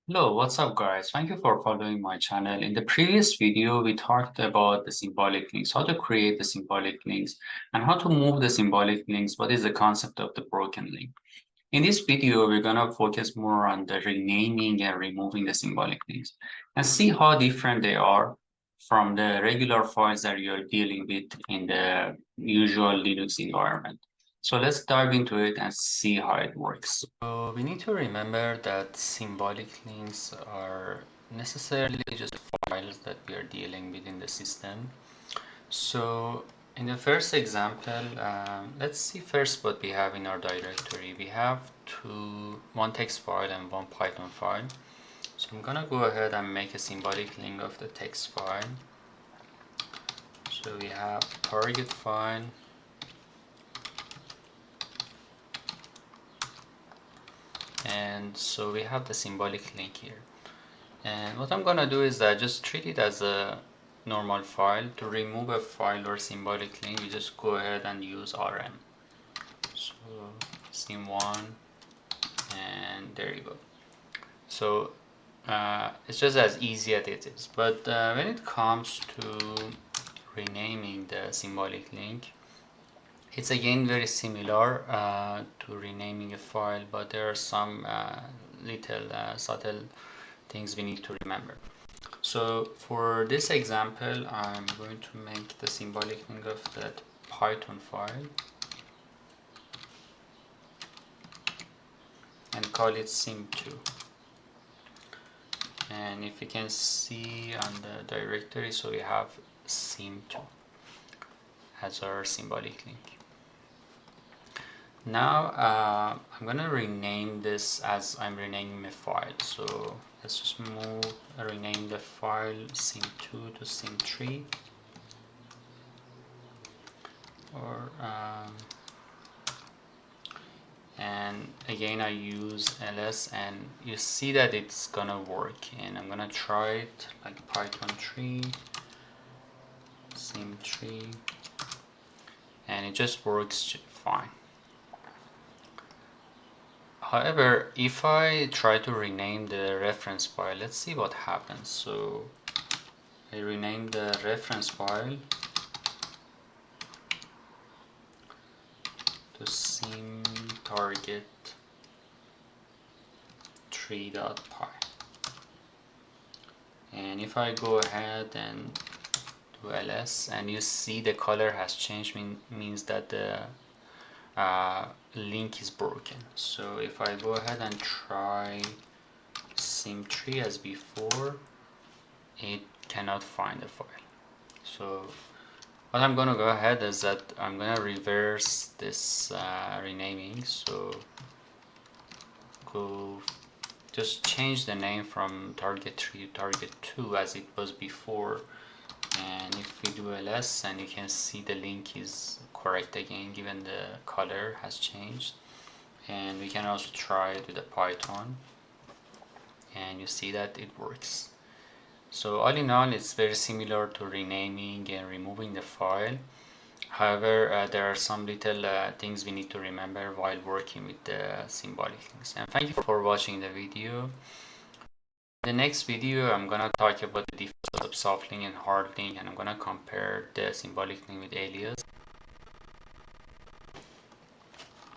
Hello, what's up guys? Thank you for following my channel. In the previous video, we talked about the symbolic links, how to create the symbolic links and how to move the symbolic links. What is the concept of the broken link? In this video, we're gonna focus more on the renaming and removing the symbolic links and see how different they are from the regular files that you're dealing with in the usual Linux environment. So let's dive into it and see how it works. So we need to remember that symbolic links are necessarily just files that we are dealing with in the system. So in the first example, let's see first what we have in our directory. We have one text file and one Python file. So I'm gonna go ahead and make a symbolic link of the text file. So we have target file, and so we have the symbolic link here. And what I'm gonna do is that just treat it as a normal file. To remove a file or symbolic link, we just go ahead and use rm. So sim1, and there you go. So it's just as easy as it is. But when it comes to renaming the symbolic link, it's again very similar to renaming a file, but there are some little subtle things we need to remember. So for this example, I'm going to make the symbolic link of that Python file and call it sim2. And if you can see on the directory, so we have sim2 as our symbolic link. Now I'm gonna rename this as I'm renaming my file. So let's just rename the file sim2 to sim3, or and again I use ls, and you see that it's gonna work. And I'm gonna try it like python 3 sim3, and it just works fine. However, if I try to rename the reference file, let's see what happens. So I rename the reference file to sim target 3.py, and if I go ahead and do ls, and you see the color has changed, means that the link is broken. So if I go ahead and try sim3 as before, it cannot find the file. So what I'm gonna go ahead is that I'm gonna reverse this renaming. So go just change the name from target 3 to target 2 as it was before, and if we do ls, and you can see the link is correct again given the color has changed. And we can also try it with the Python, and you see that it works. So all in all, it's very similar to renaming and removing the file. However, there are some little things we need to remember while working with the symbolic links. And thank you for watching the video. In the next video, I'm gonna talk about the difference of soft link and hard link, and I'm gonna compare the symbolic link with alias.